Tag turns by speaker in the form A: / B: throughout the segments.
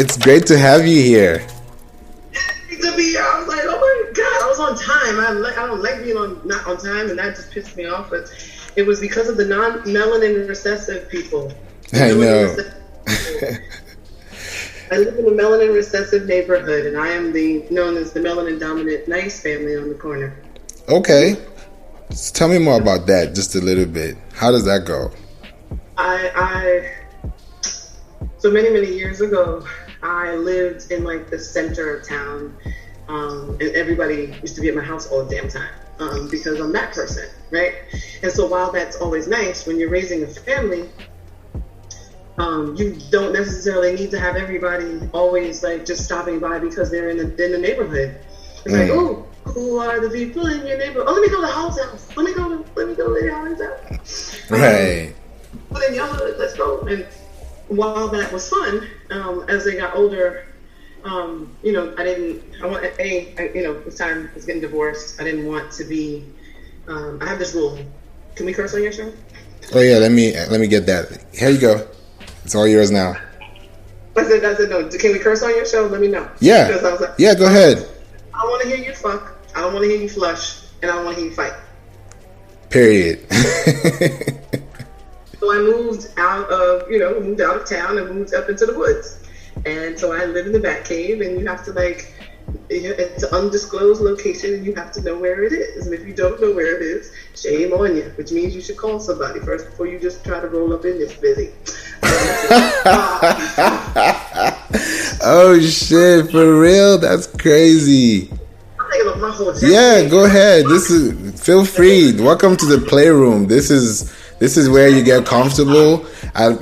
A: It's great to have you here.
B: To be here, I was like, oh my God, I was on time. I don't like being not on time, and that just pissed me off. But it was because of the non-melanin recessive people.
A: I know.
B: I live in a melanin recessive neighborhood, and I am known as the melanin dominant nice family on the corner.
A: Okay. So tell me more about that, just a little bit. How does that go?
B: So many years ago, I lived in like the center of town, and everybody used to be at my house all the damn time because I'm that person, right? And so while that's always nice, when you're raising a family, you don't necessarily need to have everybody always like just stopping by because they're in the neighborhood. It's like, oh, who are the people in your neighborhood? Oh, let me go to Hall's house. Let me go to Lady Holly's house.
A: Right.
B: But in your hood, let's go. And while that was fun, as they got older, this time I was getting divorced. I didn't want to be. I have this rule. Can we curse on your show?
A: Oh yeah, let me get that. Here you go. It's all yours now.
B: I said no. Can we curse on your show? Let me know.
A: Yeah.
B: Because I was like,
A: yeah, go ahead.
B: I don't want to hear you fuck. I don't want to hear you flush, and I don't want to hear you fight.
A: Period.
B: So I moved out of town and moved up into the woods. And so I live in the back cave, and you have to it's an undisclosed location, and you have to know where it is. And if you don't know where it is, shame on you, which means you should call somebody first before you just try to roll up in this busy.
A: Oh shit, for real? That's crazy.
B: I'm thinking of my whole
A: Yeah, go ahead. Feel free. Welcome to the playroom. This is where you get comfortable.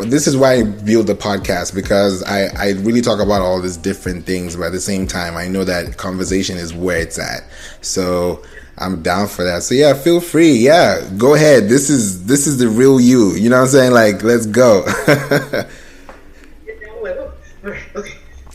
A: This is why I build the podcast, because I really talk about all these different things, but at the same time, I know that conversation is where it's at. So I'm down for that. So yeah, feel free. Yeah, go ahead. This is the real you. You know what I'm saying? Like, let's go.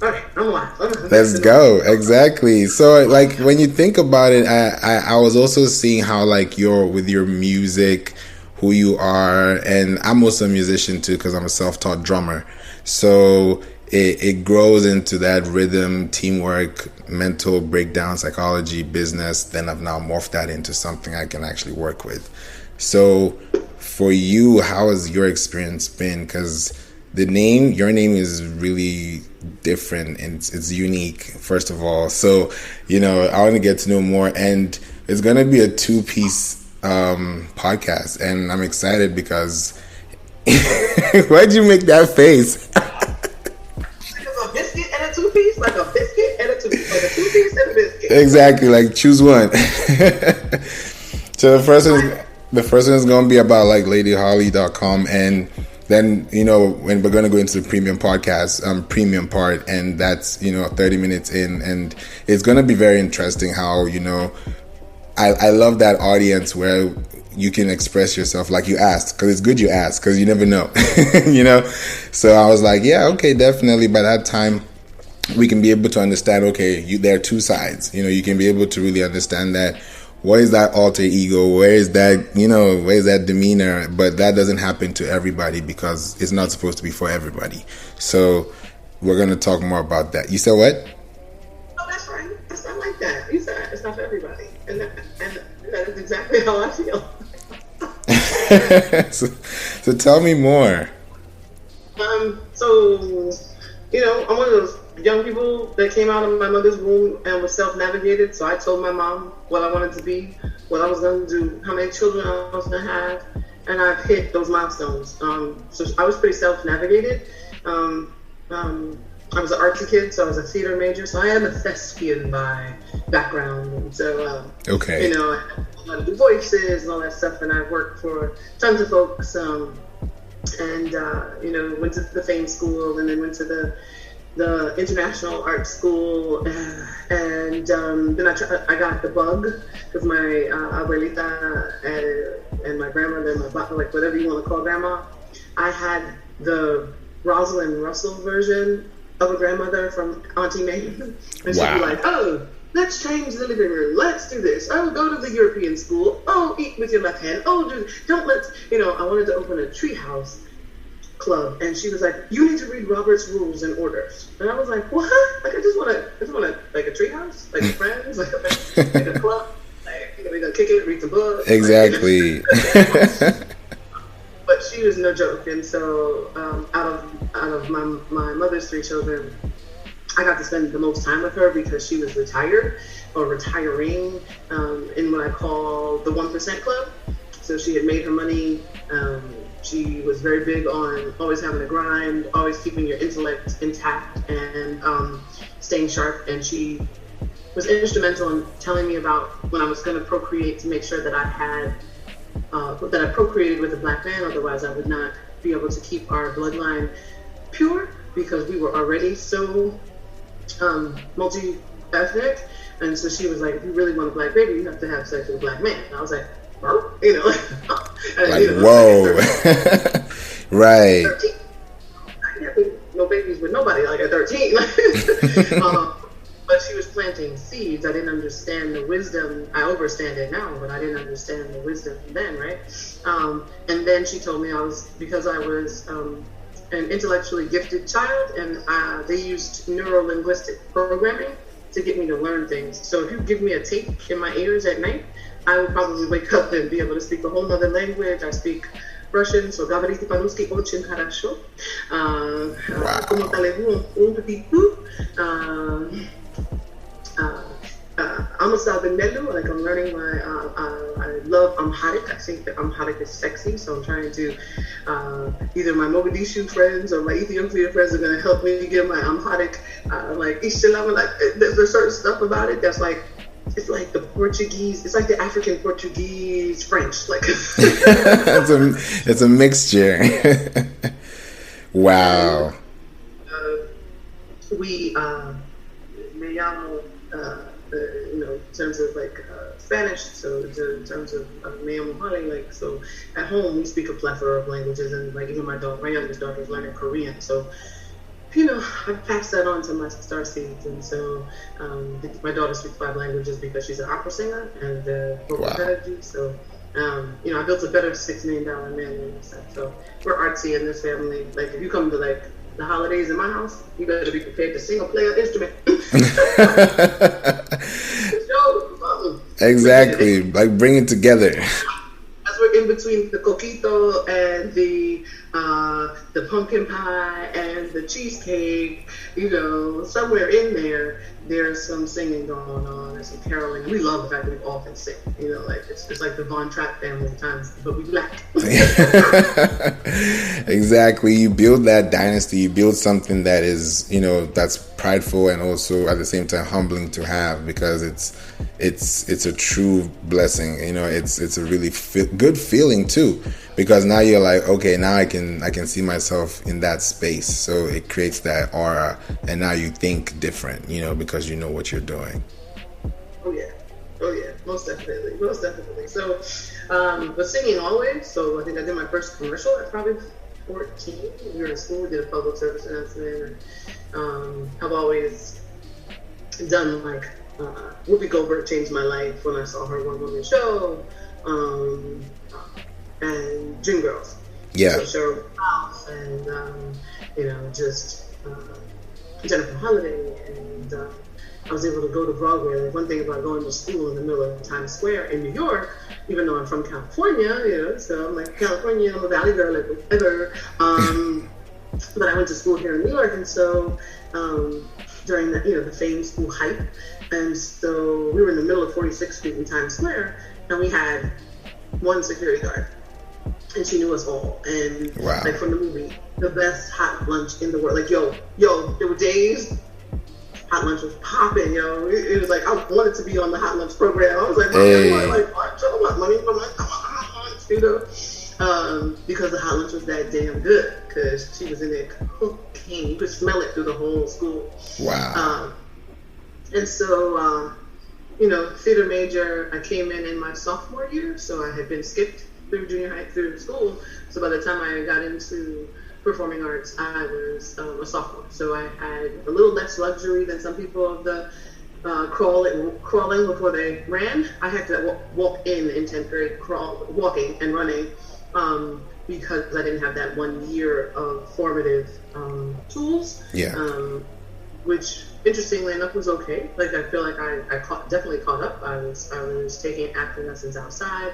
B: Okay, I'm live.
A: Let's go. Exactly. So like when you think about it, I was also seeing how like with your music, who you are, and I'm also a musician too because I'm a self-taught drummer. So it grows into that rhythm, teamwork, mental breakdown, psychology, business. Then I've now morphed that into something I can actually work with. So for you, how has your experience been? Because your name is really different and it's unique, first of all. So, I want to get to know more, and it's going to be a 2-piece podcast, and I'm excited because why'd you make that face?
B: A biscuit and a 2-piece, like a biscuit and a 2-piece, like a 2-piece and a biscuit.
A: Exactly, like choose one. So the first one is going to be about like ladyholly.com, and then when we're going to go into the premium podcast, premium part, and that's 30 minutes in, and it's going to be very interesting how I love that audience where you can express yourself like you asked, because it's good you asked, because you never know. So I was like, yeah, okay, definitely. By that time we can be able to understand, okay, there are two sides. You can be able to really understand that. What is that alter ego? Where is that demeanor? But that doesn't happen to everybody because it's not supposed to be for everybody. So we're going to talk more about that. You said what?
B: Oh, that's right. It's not like that. You said it's not for everybody. And that is exactly how I feel.
A: So tell me more.
B: So, I'm one of those young people that came out of my mother's womb and was self-navigated. So I told my mom what I wanted to be, what I was going to do, how many children I was going to have, and I've hit those milestones. So I was pretty self-navigated. I was an artsy kid, so I was a theater major. So I am a thespian by background, and so
A: okay.
B: I know how to do voices and all that stuff. And I've worked for tons of folks, and went to the Fame School, and then went to the International Art School, and then I got the bug because my abuelita and my grandmother and my like whatever you want to call grandma, I had the Rosalind Russell version of a grandmother from Auntie May, and she'd be like, oh, let's change the living room, let's do this, oh, go to the European school, oh, eat with your left hand, oh, don't let's, I wanted to open a tree house club, and she was like, "You need to read Robert's Rules and Orders." And I was like, "What? Like, I just want to like a treehouse, like friends, like a club, like we gonna kick it, read some books."
A: Exactly.
B: Like, but she was no joke, and so out of my mother's three children, I got to spend the most time with her because she was retired or retiring in what I call the 1% club. So she had made her money. She was very big on always having a grind, always keeping your intellect intact and staying sharp. And she was instrumental in telling me about when I was going to procreate to make sure that I had that I procreated with a black man. Otherwise, I would not be able to keep our bloodline pure because we were already so multi-ethnic. And so she was like, "If you really want a black baby, you have to have sex with a black man." And I was like, "Well, you know,"
A: whoa, right.
B: 13. I didn't have no babies with nobody like at 13. But she was planting seeds. I didn't understand the wisdom. I understand it now, but I didn't understand the wisdom then, right? And then she told me because I was an intellectually gifted child, and they used neuro-linguistic programming to get me to learn things. So if you give me a tape in my ears at night, I would probably wake up and be able to speak a whole other language. I speak Russian, so говорите по-русски очень хорошо. Comment allez-vous? Un petit peu. I'm a Sabinelu, like I'm learning I love Amharic. I think that Amharic is sexy, so I'm trying to, either my Mogadishu friends or my Ethiopian friends are going to help me get my Amharic, like there's certain stuff about it that's like, it's like the Portuguese, it's like the African Portuguese French, like.
A: It's a mixture. Wow.
B: Me llamo, in terms of like Spanish, so in terms of me llamo Honey, like, so at home we speak a plethora of languages, and like even my youngest daughter is learning Korean, so I passed that on to my star seeds, and so my daughter speaks 5 languages because she's an opera singer and vocal pedagogy, so I built a better $6 million man than myself, so we're artsy in this family. Like if you come to like the holidays in my house, you better be prepared to sing or play an instrument.
A: Exactly, like bring it together.
B: As we're in between the coquito and the pumpkin pie and the cheesecake, somewhere in there, there's some singing going on and some caroling. We love the fact that we all can sing. Like it's like the Von Trapp family times, but we black.
A: Exactly. You build that dynasty. You build something that is, that's prideful and also at the same time humbling to have, because it's a true blessing. It's a really good feeling too, because now you're like, okay, now I can see myself in that space. So it creates that aura, and now you think different, because you know what you're doing.
B: Oh yeah, most definitely. So, but singing always. So I think I did my first commercial at probably 14. We were in school, we did a public service announcement, and I've always done like Whoopi Goldberg changed my life when I saw her one woman show, and Dreamgirls.
A: Yeah.
B: So Cheryl House and just Jennifer Holiday, and I was able to go to Broadway. Like, one thing about going to school in the middle of Times Square in New York, even though I'm from California, so I'm like California, I'm a Valley girl, like whatever. But I went to school here in New York, and so during the famed school hype, and so we were in the middle of 46th Street in Times Square, and we had one security guard, and she knew us all, and like from the movie, the best hot lunch in the world. Like yo, there were days hot lunch was popping, It was like I wanted to be on the hot lunch program. I was like, I want money for my hot lunch, because the hot lunch was that damn good. Because she was in there cooking, you could smell it through the whole school.
A: Wow.
B: And so, theater major. I came in my sophomore year, so I had been skipped through junior high through school. So by the time I got into performing arts, I was a sophomore. So I had a little less luxury than some people of the crawling before they ran. I had to walk in 10th grade, walking and running because I didn't have that 1 year of formative tools.
A: Yeah.
B: Which interestingly enough was okay. Like I feel like I definitely caught up. I was taking acting lessons outside.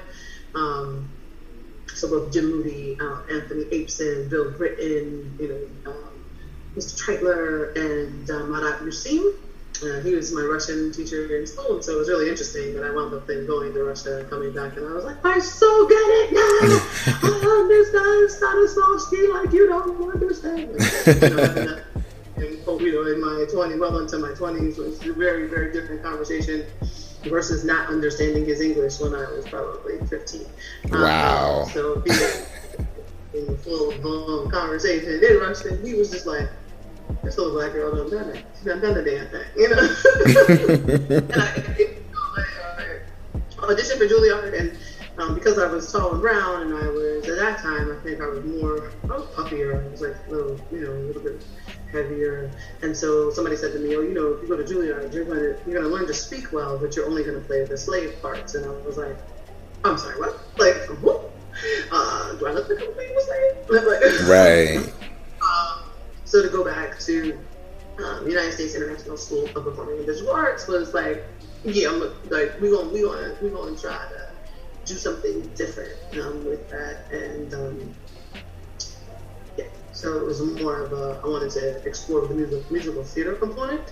B: So both Jim Moody, Anthony Apeson, Bill Britton, Mr. Treitler, and Marat Yusim. He was my Russian teacher in school, and so it was really interesting that I wound up then going to Russia and coming back, and I was like, I so get it now! I understand Stanislavski like you don't understand. In my 20s, well into my 20s, was a very, very different conversation versus not understanding his English when I was probably 15.
A: Wow.
B: So in the full-blown conversation in Russian, he was just like, this little black girl done done it. She done the damn thing, And I auditioned for Juilliard, and because I was tall and brown, and I was, at that time, I think I was puffier. I was like a little bit heavier. And so somebody said to me, if you go to Juilliard, you're gonna learn to speak well, but you're only gonna play the slave parts. And I was like, I'm sorry, what? Like, what? Do I look like I'm playing a slave?
A: Right.
B: So to go back to United States International School of Performing and Visual Arts was like, yeah, I'm like, we're gonna try to do something different with that, and so it was more of I wanted to explore the musical theater component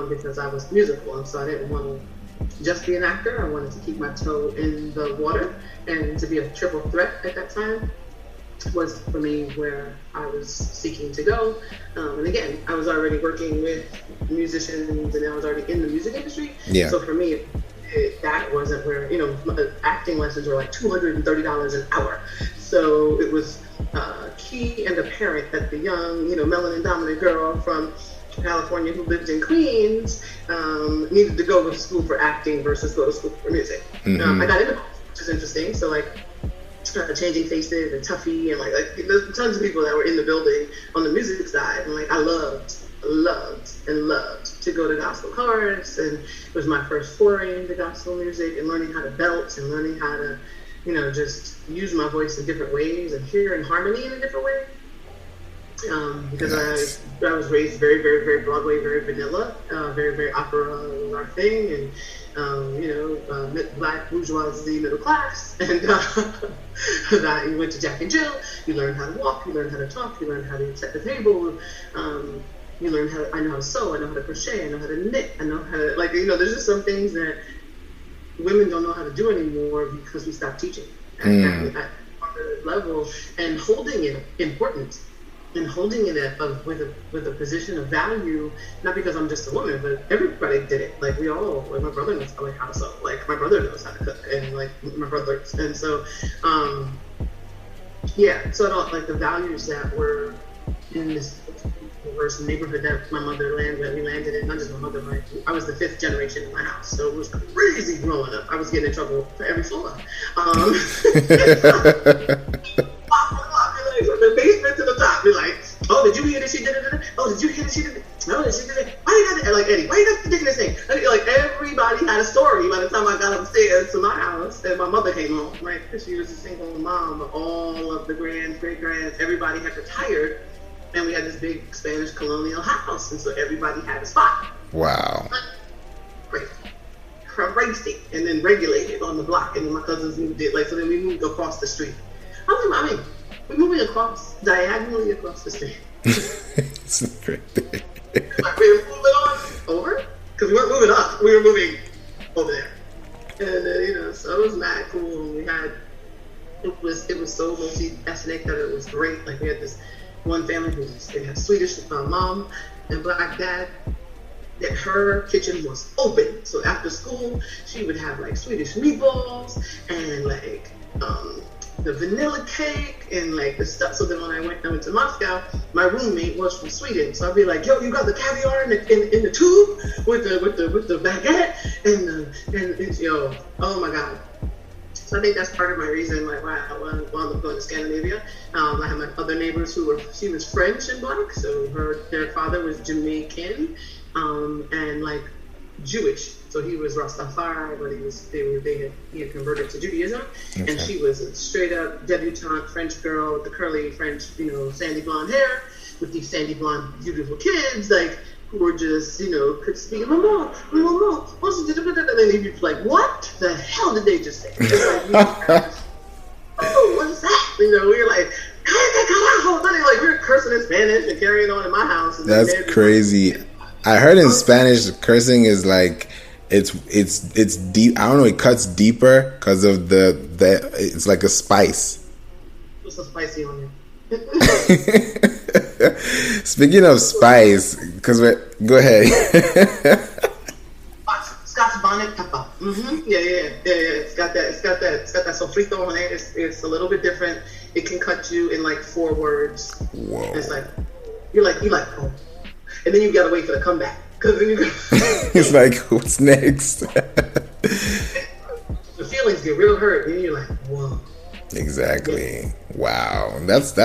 B: because I was musical, and so I didn't want to just be an actor. I wanted to keep my toe in the water, and to be a triple threat at that time was for me where I was seeking to go. And again, I was already working with musicians, and I was already in the music industry.
A: Yeah.
B: So for me, that wasn't where, acting lessons were like $230 an hour. So it was key and apparent that the young, melanin dominant girl from California who lived in Queens needed to go to school for acting versus go to school for music.
A: Mm-hmm.
B: I got into both, which is interesting. So like Changing Faces and Tuffy and like there's tons of people that were in the building on the music side, and like I loved to go to gospel chorus, and it was my first foray into gospel music and learning how to belt and learning how to just use my voice in different ways and hear in harmony in a different way, because nice. I was raised very, very, very Broadway, very vanilla, very, very opera was our thing, and black bourgeoisie middle class, and that you went to Jack and Jill, you learned how to walk, you learned how to talk, you learned how to set the table, you learn I know how to sew, I know how to crochet, I know how to knit, I know how to, there's just some things that women don't know how to do anymore because we stopped teaching at a level, and holding it important, and holding it with a position of value, not because I'm just a woman, but everybody did it. Like we all, like my brother knows how to sew, like my brother knows how to cook, and like my brothers, and so, so I don't like the values that were in this diverse neighborhood that my mother we landed in. Not just my mother, I was the 5th generation in my house, so it was crazy growing up. I was getting in trouble for every floor. From the basement to the top, be like, oh, did you hear that she did it? Oh, did you hear that she did it? No, did she did it? Why you got it? Like Eddie, why you got the dick in this thing? Like everybody had a story by the time I got upstairs to my house and my mother came home, right? Because she was a single mom, but all of the grands, great grands, everybody had retired. And we had this big Spanish colonial house, and so everybody had a spot.
A: Wow.
B: Crazy. And then regulated on the block, and then my cousins moved it. So then we moved across the street. I'm like, Mommy, we're moving diagonally across the street.
A: It's great.
B: Like, we were moving on over? Because we weren't moving up, we were moving over there. And so it was mad cool. We had, it was so multi-ethnic that it was great. Like we had this one family they had Swedish mom and black dad, that her kitchen was open. So after school, she would have like Swedish meatballs and like the vanilla cake and like the stuff. So then when I went to Moscow, my roommate was from Sweden. So I'd be like, yo, you got the caviar in the tube with the baguette and oh my God. So I think that's part of my reason why I wound up going to Scandinavia. I had my other neighbors she was French and black, so their father was Jamaican, and like Jewish. So he was Rastafari, but he had converted to Judaism,
A: Okay.
B: and she was a straight up debutante French girl with the curly French, sandy blonde hair, with these sandy blonde beautiful kids, like who were just, could speak, mama, and then he'd be like, what the hell did they just say? It's like, oh, what's that? We were like, we were cursing in Spanish and carrying on in my house. And
A: that's crazy. I heard in Spanish cursing is like it's deep. I don't know. It cuts deeper because of the it's like a spice.
B: What's so spicy on it?
A: Speaking of spice, because go ahead.
B: Scotch bonnet pepper. Mm-hmm. Yeah. It's got that sofrito on it. It's a little bit different. It can cut you in like 4 words.
A: Whoa.
B: It's like you're like oh, and then you gotta wait for the comeback because then you go.
A: It's like, what's next?
B: The feelings get real hurt, and you're like, whoa.
A: Exactly. Wow. That's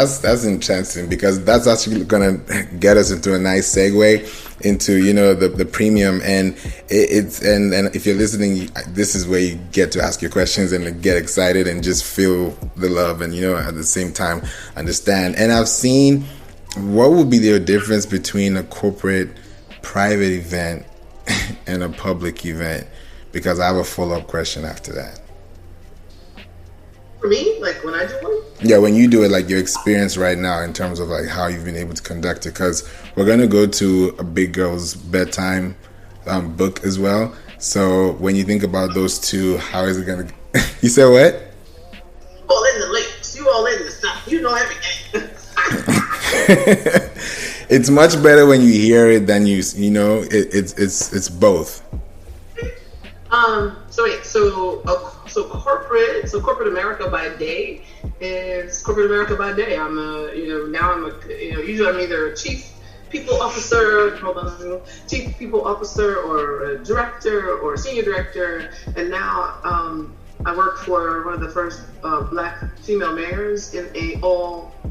A: interesting, because that's actually gonna get us into a nice segue into the premium, and it's and if you're listening, this is where you get to ask your questions and get excited and just feel the love, and at the same time understand. And I've seen, what would be the difference between a corporate private event and a public event? Because I have a follow-up question after that.
B: For me, like when I do one?
A: Yeah, when you do it, like your experience right now in terms of like how you've been able to conduct it. Because we're going to go to a big girl's bedtime book as well. So when you think about those two, how is it going to... You said what?
B: You all in the lakes. You all in the stuff. You know everything.
A: It's much better when you hear it than it's both.
B: So corporate America by day is corporate America by day. Usually I'm either a chief people officer or a director or a senior director, and now I work for one of the first black female mayors in a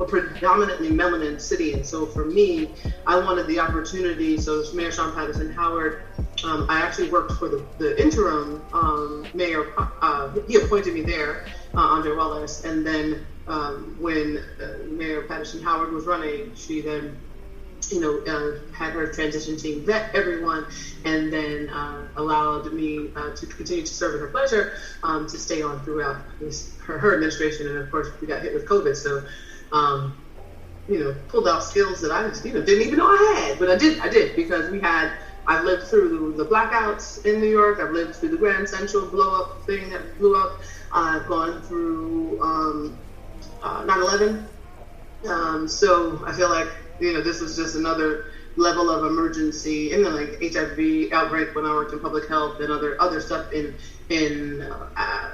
B: predominantly melanin city. And so for me, I wanted the opportunity. So Mayor Sean Patterson Howard, I actually worked for the interim mayor. He appointed me there, Andre Wallace. And then when Mayor Patterson Howard was running, she then had her transition team vet everyone, and then allowed me to continue to serve at her pleasure, to stay on throughout her administration. And of course, we got hit with COVID, so pulled out skills that I didn't even know I had, but I did because I've lived through the blackouts in New York. I've lived through the Grand Central blow up thing that blew up. I've gone through 9/11. So I feel like this was just another level of emergency, and then like HIV outbreak when I worked in public health, and other stuff in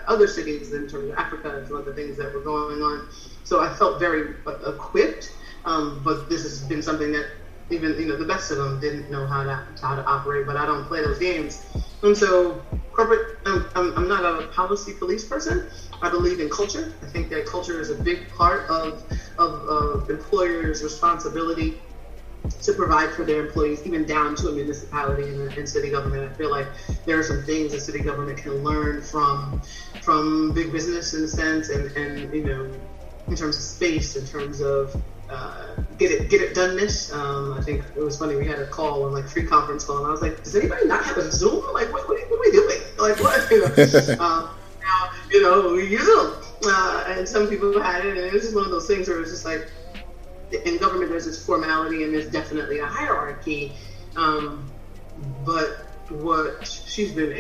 B: other cities in terms of Africa and some other things that were going on. So I felt very equipped, but this has been something that even the best of them didn't know how to operate. But I don't play those games, and so corporate. I'm not a policy police person. I believe in culture. I think that culture is a big part of employers' responsibility to provide for their employees, even down to a municipality and city government. I feel like there are some things that city government can learn from big business in a sense, and in terms of space, in terms of get it doneness. I think it was funny. We had a call on free conference call, and I was like, does anybody not have a Zoom? Like, what are we doing? Like, what? Now, we use them. And some people had it, and it was just one of those things where it was just like, in government there's this formality and there's definitely a hierarchy. But what she's been,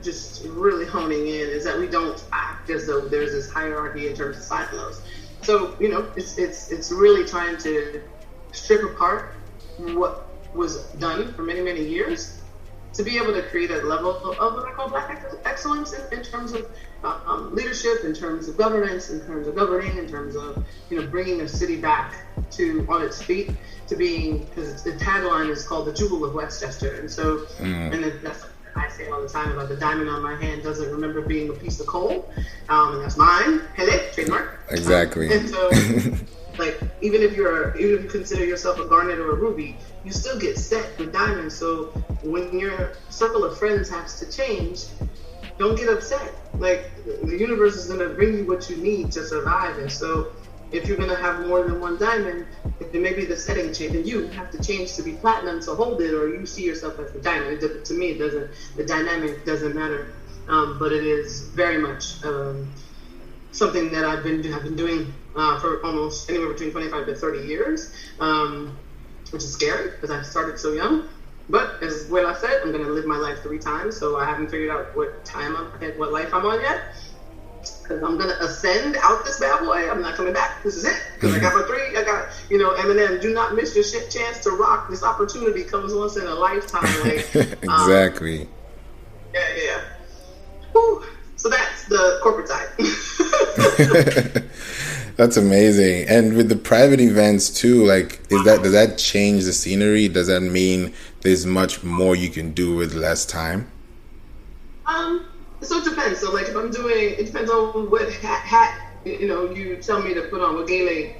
B: just really honing in is that we don't act as though there's this hierarchy in terms of silos. So, it's really trying to strip apart what was done for many, many years to be able to create a level of what I call Black excellence in terms of leadership, in terms of governance, in terms of governing, in terms of bringing a city back on its feet to being, because the tagline is called the Jewel of Westchester, and so and that's what I say all the time about the diamond on my hand doesn't remember being a piece of coal, and that's mine. Hello, trademark.
A: Exactly.
B: And so Like even if you consider yourself a garnet or a ruby, you still get set with diamonds. So when your circle of friends has to change, don't get upset. Like the universe is gonna bring you what you need to survive. And so if you're gonna have more than one diamond, then maybe the setting change, and you have to change to be platinum to hold it, or you see yourself as the diamond. To me, it doesn't. The dynamic doesn't matter, but it is very much something that I've been doing for almost anywhere between 25 to 30 years, which is scary because I started so young. But as Will I said, I'm gonna live my life 3 times, so I haven't figured out what life I'm on yet. Because I'm gonna ascend out this bad boy. I'm not coming back. This is it. Because I got my 3. I got, Eminem. Do not miss your chance to rock. This opportunity comes once in a lifetime. Like,
A: exactly.
B: Yeah. Whew. So that's the corporate side.
A: That's amazing. And with the private events too, like, does that change the scenery? Does that mean there's much more you can do with less time?
B: So it depends. So like if I'm doing, it depends on what hat you tell me to put on, what gele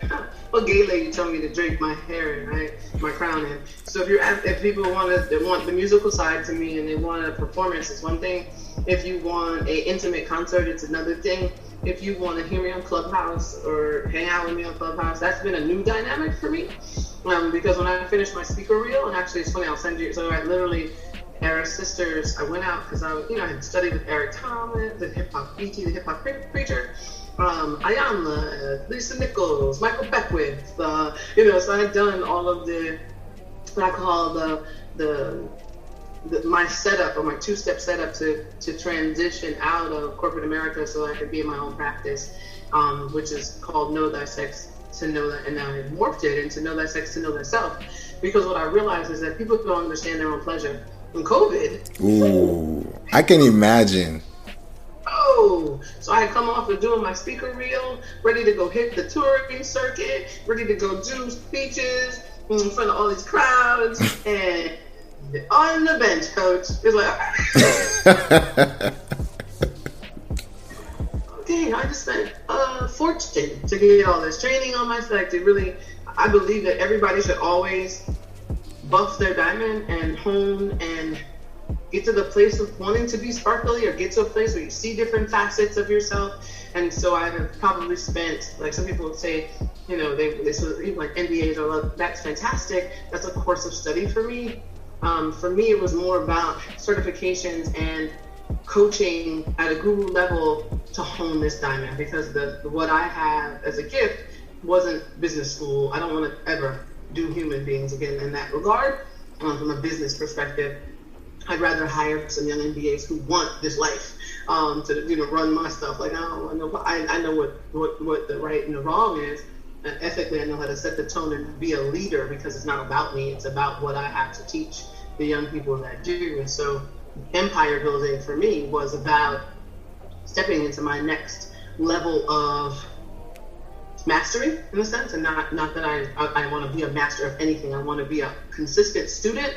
B: you tell me to drape my hair in, right? My crown in. So if people want the musical side to me and they want a performance, it's one thing. If you want a intimate concert, it's another thing. If you want to hear me on Clubhouse or hang out with me on Clubhouse, that's been a new dynamic for me. Because when I finished my speaker reel, and actually it's funny, I'll send you, so I literally, Eric Sisters, I went out because I had studied with Eric Thomas, the hip hop preacher, Ayanna, Lisa Nichols, Michael Beckwith, so I had done all of the, what I call my setup, or my 2-step setup to transition out of corporate America so I could be in my own practice, which is called Know Thyself to Know That, and now I've morphed it into Know Thyself to Know Thyself, because what I realized is that people don't understand their own pleasure. In COVID,
A: ooh, I can imagine.
B: Oh, so I had come off of doing my speaker reel, ready to go hit the touring circuit, ready to go do speeches in front of all these crowds, and on the bench, coach is like, okay, I just spent a fortune to get all this training on myself. I believe that everybody should always buff their diamond and hone and get to the place of wanting to be sparkly, or get to a place where you see different facets of yourself. And so I have probably spent, like some people would say, they sort of like MBAs or that's fantastic. That's a course of study for me. For me, it was more about certifications and coaching at a guru level to hone this diamond, because what I have as a gift wasn't business school. I don't want to ever do human beings again in that regard. From a business perspective, I'd rather hire some young MBAs who want this life to run my stuff. Like I know what the right and the wrong is. And ethically, I know how to set the tone and be a leader, because it's not about me. It's about what I have to teach the young people that do. And so empire building for me was about stepping into my next level of mastery, in a sense, and not that I want to be a master of anything. I want to be a consistent student,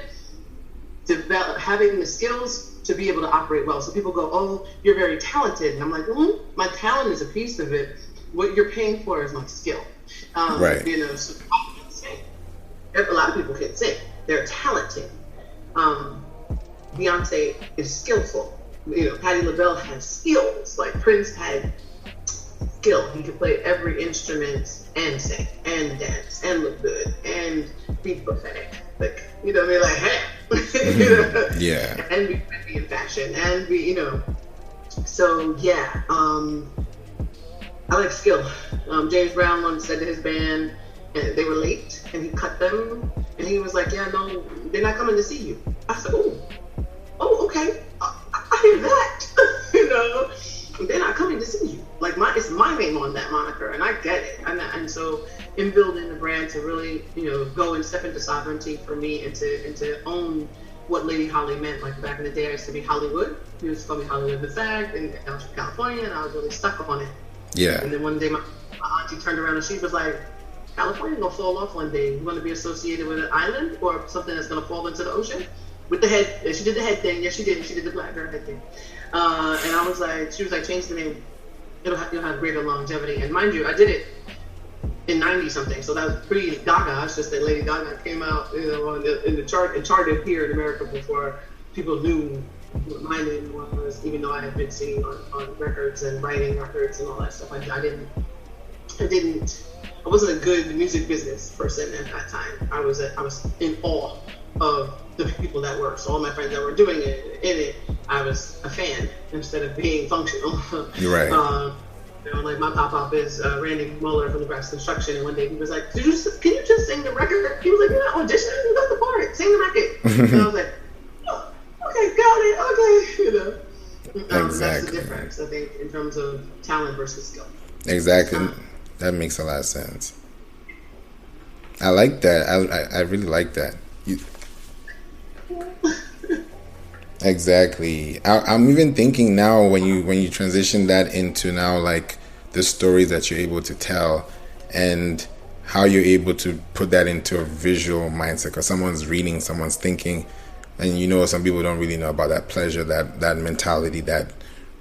B: having the skills to be able to operate well. So people go, "Oh, you're very talented," and I'm like, my talent is a piece of it. What you're paying for is my skill.
A: Right.
B: So I can't sing. A lot of people can't sing. They're talented. Beyonce is skillful. Patti LaBelle has skills. Like Prince had skill. He could play every instrument and sing and dance and look good and be prophetic. Like, like, hey.
A: Yeah.
B: And be trendy in fashion and be, So, yeah. I like skill. James Brown once said to his band, and they were late, and he cut them, and he was like, "Yeah, no, they're not coming to see you." I said, "Oh, okay, I hear that." They're not coming to see you. Like it's my name on that moniker, and I get it. And so, in building the brand to really, go and step into sovereignty for me, and to own what Lady Holly meant. Like back in the day, I used to be Hollywood. He was calling me Hollywood the Fag, and I was from California, and I was really stuck on it.
A: Yeah.
B: And then one day my auntie turned around and she was like, "California's gonna fall off one day. You want to be associated with an island or something that's gonna fall into the ocean?" With the head, she did the head thing. Yes, she did. She did the black girl head thing. And she was like, "Change the name. You'll have greater longevity." And mind you, I did it in 90 something. So that was pre Gaga. It's just that Lady Gaga came out, in the chart. It charted here in America before people knew what my name was, even though I had been singing on records and writing records and all that stuff. I wasn't a good music business person at that time. I was in awe of the people that were. So all my friends that were doing it, I was a fan instead of being functional.
A: You're right.
B: Like my pop-up is Randy Muller from the Brass Construction, and one day he was like, can you just sing the record? He was like, you're not auditioning, you got the part, sing the record. And I was like, oh, okay, got it, okay,
A: Exactly.
B: That's the difference, I think, in terms of talent versus skill.
A: Exactly. That makes a lot of sense. I like that. I really like that. Exactly. I'm even thinking now when you transition that into now like the stories that you're able to tell and how you're able to put that into a visual mindset, because someone's reading, someone's thinking, and some people don't really know about that pleasure, that mentality, that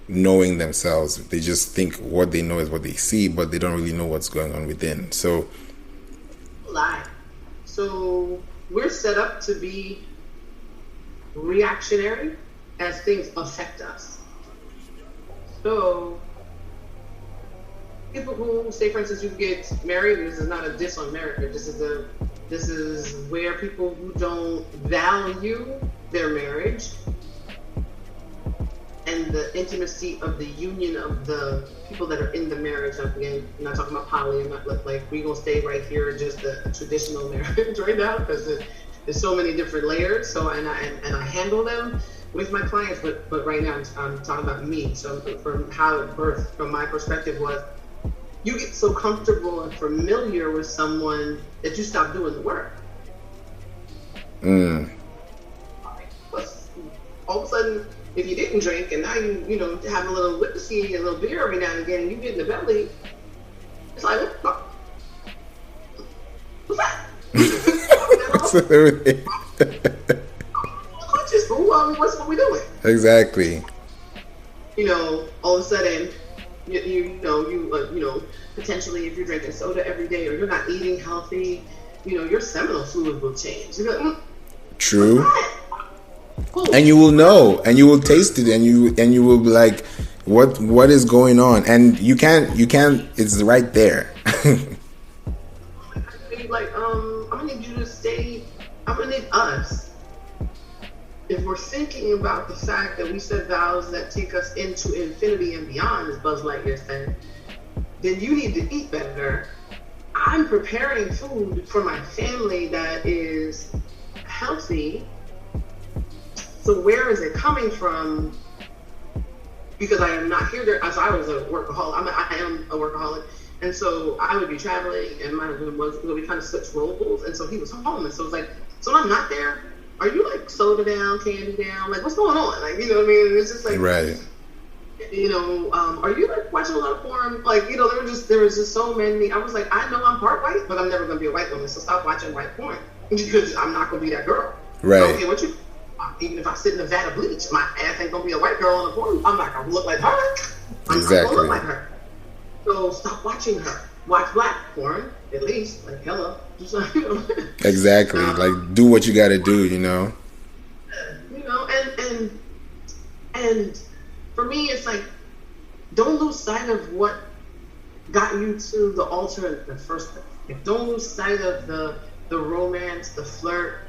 A: knowing themselves. They just think what they know is what they see, but they don't really know what's going on within. So
B: we're set up to be reactionary as things affect us. So people who say, for instance, you get married, this is not a diss on marriage, this is where people who don't value their marriage and the intimacy of the union of the people that are in the marriage. Again, I'm not talking about poly, I'm not like we're gonna stay right here, just a traditional marriage right now, because there's so many different layers. So and I handle them with my clients, but right now I'm talking about me. So from how it birthed, from my perspective, was you get so comfortable and familiar with someone that you stop doing the work. All of a sudden, if you didn't drink and now you have a little whiskey, a little beer every now and again, and you get in the belly, it's like, what's that? What's what we doing?
A: Exactly.
B: All of a sudden, you potentially, if you're drinking soda every day or you're not eating healthy, your seminal fluid will change. You're like,
A: True. And you will know, and you will taste it, and you will be like, what is going on? And you can't. It's right there.
B: Like, I'm gonna need you to stay. I'm gonna need us. If we're thinking about the fact that we set vows that take us into infinity and beyond, as Buzz Lightyear said, then you need to eat better. I'm preparing food for my family that is healthy. So where is it coming from? Because I am not here there. As I was a workaholic, I am a workaholic, and so I would be traveling, and my husband we kind of switched roles, and so he was home, and so it's like, so when I'm not there, are you like soda down, candy down, like what's going on? Like, you know what I mean? It's just like,
A: right.
B: Are you like watching a lot of porn? Like, there was just so many. I was like, I know I'm part white, but I'm never gonna be a white woman, so stop watching white porn because I'm not gonna be that girl.
A: Right.
B: I don't care what you. Even if I sit in a vat of bleach, my ass ain't gonna be a white girl on the porn. I'm not gonna look like her. I'm not gonna look like her. So stop watching her. Watch black porn, at least. Like, hello.
A: Exactly. Like, do what you gotta do,
B: And for me, it's like, don't lose sight of what got you to the altar in the first place. Like, don't lose sight of the romance, the flirt,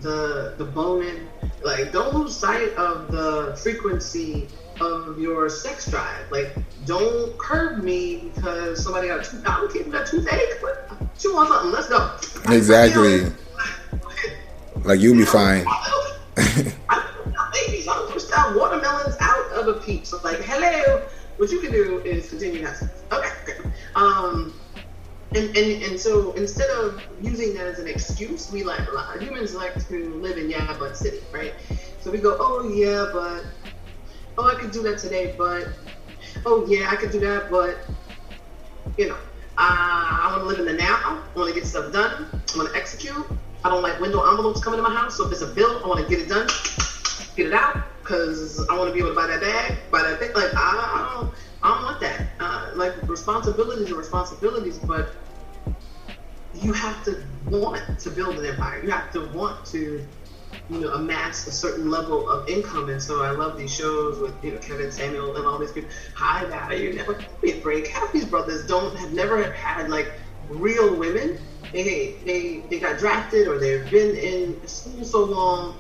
B: the boning. Like, don't lose sight of the frequency of your sex drive. Like, don't curb me because somebody got a tooth. I don't care if you got a toothache, but chew on something. Let's go.
A: Exactly. Like, you'll be fine.
B: I babies. I don't push down watermelons out of a peach. So, like, hello. What you can do is continue to have sex. Okay, great. And so instead of using that as an excuse, humans like to live in yeah but city, right? So we go, I could do that today, but I could do that, but I want to live in the now. I want to get stuff done. I want to execute. I don't like window envelopes coming to my house. So if it's a bill, I want to get it done, get it out, because I want to be able to buy that bag, buy that thing. Like, I don't want that. Like, responsibilities are responsibilities, but you have to want to build an empire. You have to want to, amass a certain level of income. And so I love these shows with, Kevin Samuel and all these people, high value network. Don't be afraid. Half these brothers have never had like real women. They got drafted, or they've been in school so long.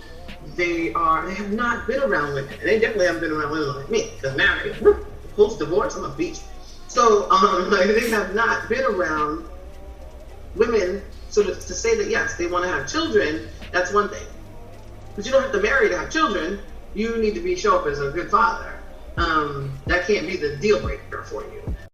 B: They have not been around women. And they definitely haven't been around women like me, because now post divorce, I'm a beach. So they have not been around women. So to say that yes, they want to have children, that's one thing. But you don't have to marry to have children. You need to show up as a good father. That can't be the deal breaker for you.